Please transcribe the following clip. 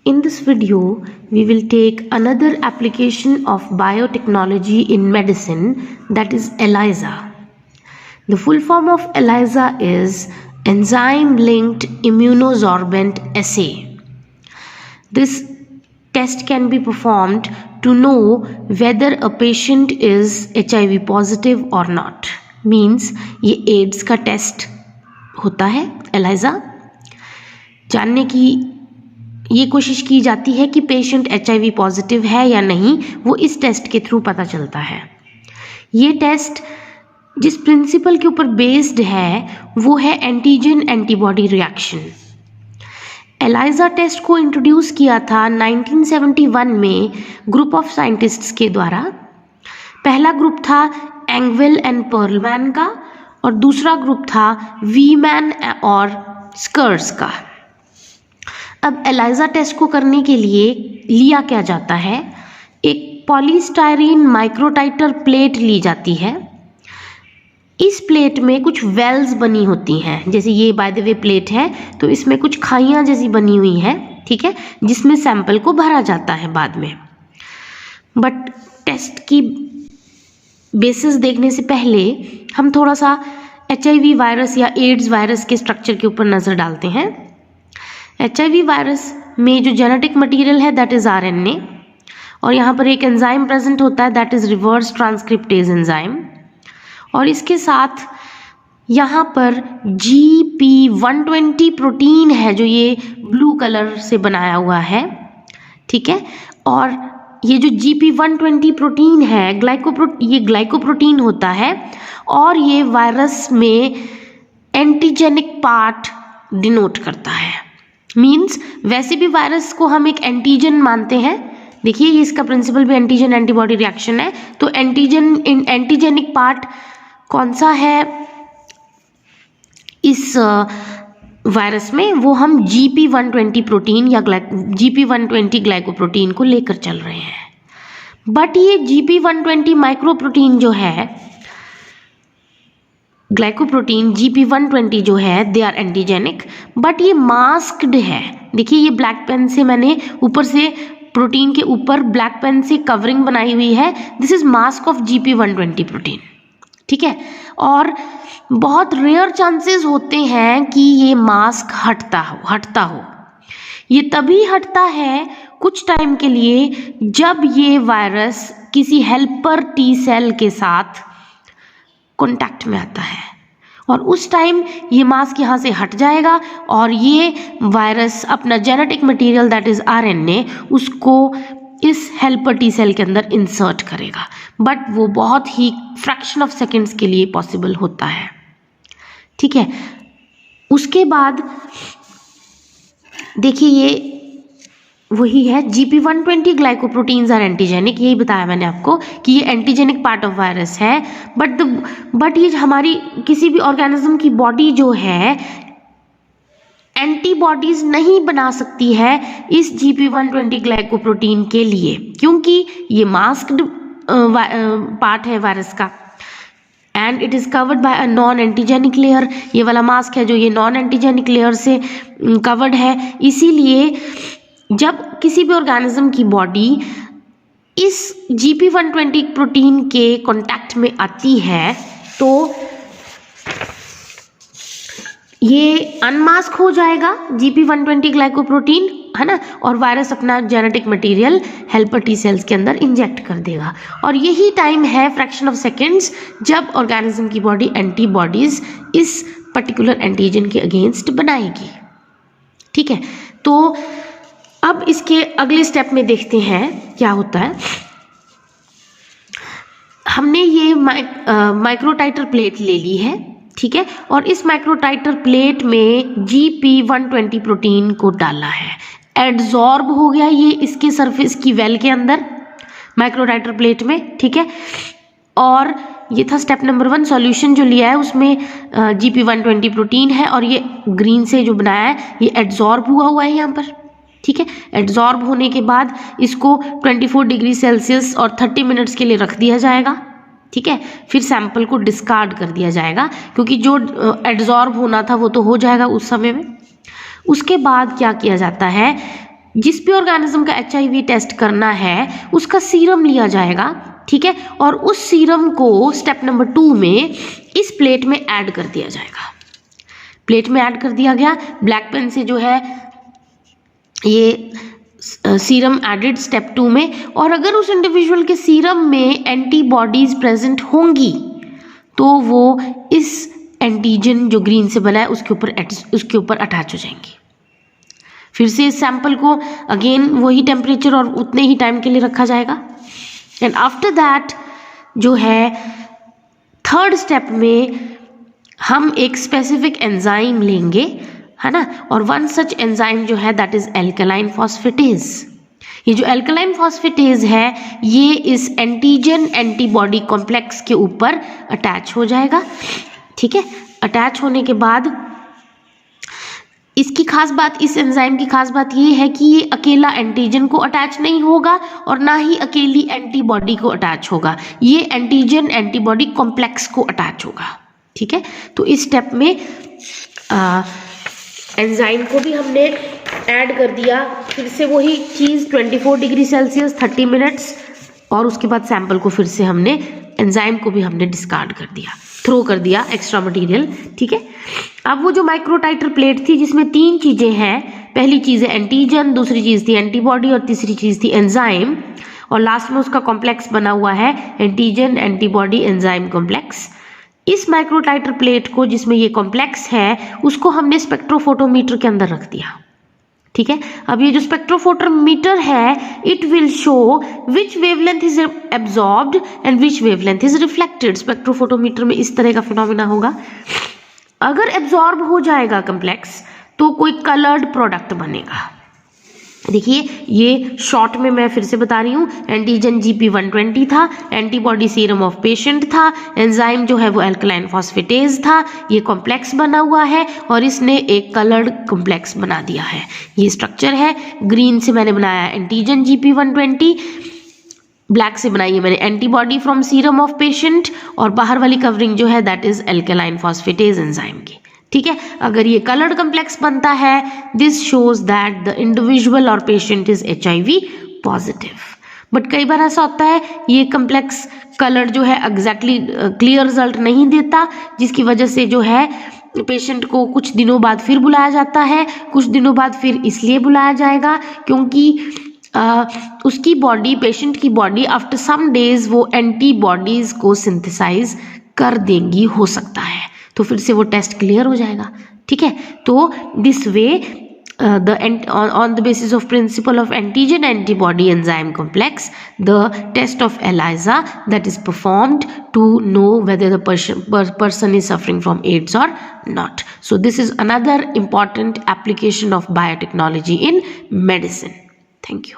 In this video, we will take another application of biotechnology in medicine, that is ELISA. The full form of ELISA is Enzyme-Linked Immunosorbent Assay. This test can be performed to know whether a patient is HIV positive or not. Means ये AIDS का test होता है ELISA, जानने की ये कोशिश की जाती है कि पेशेंट HIV पॉजिटिव है या नहीं, वो इस टेस्ट के थ्रू पता चलता है। ये टेस्ट जिस प्रिंसिपल के ऊपर बेस्ड है वो है antigen antibody reaction. ELISA test को इंट्रोड्यूस किया था 1971 में ग्रुप ऑफ साइंटिस्ट्स के द्वारा। पहला ग्रुप था एंगवेल एंड पर्लमैन का और दूसरा ग्रुप था वीमैन और स्कर्स का। अब ELISA टेस्ट को करने के लिए लिया क्या जाता है, एक पॉलीस्टायरीन माइक्रोटाइटर प्लेट ली जाती है। इस प्लेट में कुछ वेल्स बनी होती हैं, जैसे ये बाय द वे प्लेट है तो इसमें कुछ खाइयाँ जैसी बनी हुई हैं, ठीक है, जिसमें सैंपल को भरा जाता है बाद में। बट टेस्ट की बेसिस देखने से पहले हम थोड़ा सा HIV वायरस या एड्स वायरस के स्ट्रक्चर के ऊपर नज़र डालते हैं। HIV वायरस में जो जेनेटिक मटेरियल है दैट इज़ RNA और यहाँ पर एक एंजाइम प्रेजेंट होता है that is reverse transcriptase enzyme, और इसके साथ यहाँ पर GP120 प्रोटीन है जो ये ब्लू कलर से बनाया हुआ है, ठीक है। और ये जो GP120 प्रोटीन है ये ग्लाइकोप्रोटीन होता है और ये वायरस में एंटीजेनिक पार्ट डिनोट करता है। मीन्स वैसे भी वायरस को हम एक एंटीजन मानते हैं। देखिए ये इसका प्रिंसिपल भी एंटीजन एंटीबॉडी रिएक्शन है, तो एंटीजेनिक पार्ट कौन सा है इस वायरस में, वो हम GP120 प्रोटीन या GP120 ग्लाइकोप्रोटीन को लेकर चल रहे हैं। बट ये GP120 माइक्रोप्रोटीन जो है, ग्लाइकोप्रोटीन GP120 जो है दे आर एंटीजेनिक, बट ये मास्क्ड है। देखिए ये ब्लैक पेन से मैंने ऊपर से प्रोटीन के ऊपर ब्लैक पेन से कवरिंग बनाई हुई है, this is mask of GP120 protein, ठीक है। और बहुत रेयर चांसेस होते हैं कि ये मास्क हटता हो। ये तभी हटता है कुछ टाइम के लिए जब ये वायरस किसी हेल्पर टी सेल के साथ कांटेक्ट में आता है, और उस टाइम ये मास्क यहाँ से हट जाएगा और ये वायरस अपना genetic material that is RNA उसको इस हेल्पर टी सेल के अंदर इंसर्ट करेगा। बट वो बहुत ही फ्रैक्शन ऑफ सेकेंड्स के लिए पॉसिबल होता है, ठीक है। उसके बाद देखिए ये वही है GP120 ग्लाइकोप्रोटीन्स आर एंटीजेनिक, यही बताया मैंने आपको कि ये एंटीजेनिक पार्ट ऑफ वायरस है। बट ये हमारी किसी भी ऑर्गेनिज्म की बॉडी जो है एंटीबॉडीज नहीं बना सकती है इस GP120 ग्लाइकोप्रोटीन के लिए, क्योंकि ये मास्क्ड पार्ट है वायरस का and it is covered by a non antigenic layer. ये वाला मास्क है जो ये नॉन एंटीजेनिक लेयर से कवर्ड है। इसीलिए जब किसी भी ऑर्गेनिज्म की बॉडी इस GP120 प्रोटीन के कांटेक्ट में आती है तो ये अनमास्क हो जाएगा GP120 ग्लाइकोप्रोटीन, है ना, और वायरस अपना genetic material helper T cells के अंदर इंजेक्ट कर देगा। और यही टाइम है फ्रैक्शन ऑफ सेकेंड्स जब ऑर्गेनिज्म की बॉडी एंटीबॉडीज इस पर्टिकुलर एंटीजन के अगेंस्ट बनाएगी, ठीक है। तो अब इसके अगले स्टेप में देखते हैं क्या होता है। हमने ये माइक्रोटाइटर प्लेट ले ली है, ठीक है, और इस माइक्रोटाइटर प्लेट में GP120 प्रोटीन को डाला है, एड्सॉर्ब हो गया ये इसके सरफेस की वेल के अंदर माइक्रोटाइटर प्लेट में, ठीक है। और ये था स्टेप नंबर 1, सॉल्यूशन जो लिया है उसमें GP120 प्रोटीन है और ये ग्रीन से जो बनाया है ये एड्सॉर्ब हुआ है यहाँ पर, ठीक है। एड्सॉर्ब होने के बाद इसको 24 डिग्री सेल्सियस और 30 मिनट्स के लिए रख दिया जाएगा, ठीक है। फिर सैंपल को डिस्कार्ड कर दिया जाएगा क्योंकि जो एड्सॉर्ब होना था वो तो हो जाएगा उस समय में। उसके बाद क्या किया जाता है, जिस भी ऑर्गेनिज्म का HIV टेस्ट करना है उसका सीरम लिया जाएगा, ठीक है, और उस सीरम को स्टेप नंबर 2 में इस प्लेट में ऐड कर दिया जाएगा। प्लेट में ऐड कर दिया गया, ब्लैक पेन से जो है ये सीरम एडेड स्टेप 2 में, और अगर उस इंडिविजुअल के सीरम में एंटीबॉडीज प्रेजेंट होंगी तो वो इस एंटीजन जो ग्रीन से बना है उसके ऊपर अटैच हो जाएंगी। फिर से इस सैंपल को अगेन वही टेम्परेचर और उतने ही टाइम के लिए रखा जाएगा। एंड आफ्टर दैट जो है थर्ड स्टेप में हम एक स्पेसिफिक एंजाइम लेंगे, है ना, और वन सच एंजाइम जो है दैट इज एल्कलाइन फॉस्फेटेज। ये जो एल्कलाइन फॉस्फेटेज है ये इस एंटीजन एंटीबॉडी कॉम्प्लेक्स के ऊपर अटैच हो जाएगा, ठीक है। अटैच होने के बाद इसकी खास बात, इस एंजाइम की खास बात ये है कि ये अकेला एंटीजन को अटैच नहीं होगा और ना ही अकेली एंटीबॉडी को अटैच होगा, ये एंटीजन एंटीबॉडी कॉम्प्लेक्स को अटैच होगा, ठीक है। तो इस स्टेप में एंजाइम को भी हमने ऐड कर दिया, फिर से वही चीज़ 24 डिग्री सेल्सियस 30 मिनट्स, और उसके बाद सैंपल को फिर से हमने एंजाइम को भी हमने डिस्कार्ड कर दिया, थ्रो कर दिया एक्स्ट्रा मटेरियल, ठीक है। अब वो जो माइक्रोटाइटर प्लेट थी जिसमें 3 चीज़ें हैं, पहली चीज़ है एंटीजन, दूसरी चीज़ थी एंटीबॉडी और तीसरी चीज़ थी एंजाइम, और लास्ट में उसका कॉम्प्लेक्स बना हुआ है एंटीजन एंटीबॉडी एंजाइम कॉम्प्लेक्स। इस माइक्रोटाइटर प्लेट को जिसमें ये कॉम्प्लेक्स है उसको हमने स्पेक्ट्रोफोटोमीटर के अंदर रख दिया, ठीक है। अब ये जो स्पेक्ट्रोफोटोमीटर है it will show which wavelength is absorbed and which wavelength is reflected. Spectrophotometer में इस तरह का फिनोमिना होगा, अगर एब्जॉर्ब हो जाएगा कॉम्प्लेक्स तो कोई कलर्ड प्रोडक्ट बनेगा। देखिए ये शॉर्ट में मैं फिर से बता रही हूँ, एंटीजन GP120 था, एंटीबॉडी सीरम ऑफ पेशेंट था, एंजाइम जो है वो एल्कलाइन फॉस्फेटेज था, ये कॉम्प्लेक्स बना हुआ है और इसने एक कलर्ड कॉम्प्लेक्स बना दिया है। ये स्ट्रक्चर है, ग्रीन से मैंने बनाया एंटीजन GP120, ब्लैक से बनाई है मैंने antibody from serum of patient, और बाहर वाली कवरिंग जो है that is alkaline phosphatase enzyme की, ठीक है। अगर ये कलर्ड कॉम्प्लेक्स बनता है this shows that the individual or patient is HIV positive. But कई बार ऐसा होता है ये कॉम्प्लेक्स कलर जो है एग्जैक्टली क्लियर रिजल्ट नहीं देता, जिसकी वजह से जो है पेशेंट को कुछ दिनों बाद फिर बुलाया जाता है, कुछ दिनों बाद फिर इसलिए बुलाया जाएगा क्योंकि उसकी बॉडी, पेशेंट की बॉडी आफ्टर सम डेज वो एंटीबॉडीज को सिंथेसाइज कर देंगी, हो सकता है, तो फिर से वो टेस्ट क्लियर हो जाएगा, ठीक है। तो this way on the basis of principle of antigen antibody enzyme complex, the test of ELISA that is performed to know whether the person is suffering from AIDS or not. So this is another important application of biotechnology in medicine. Thank you.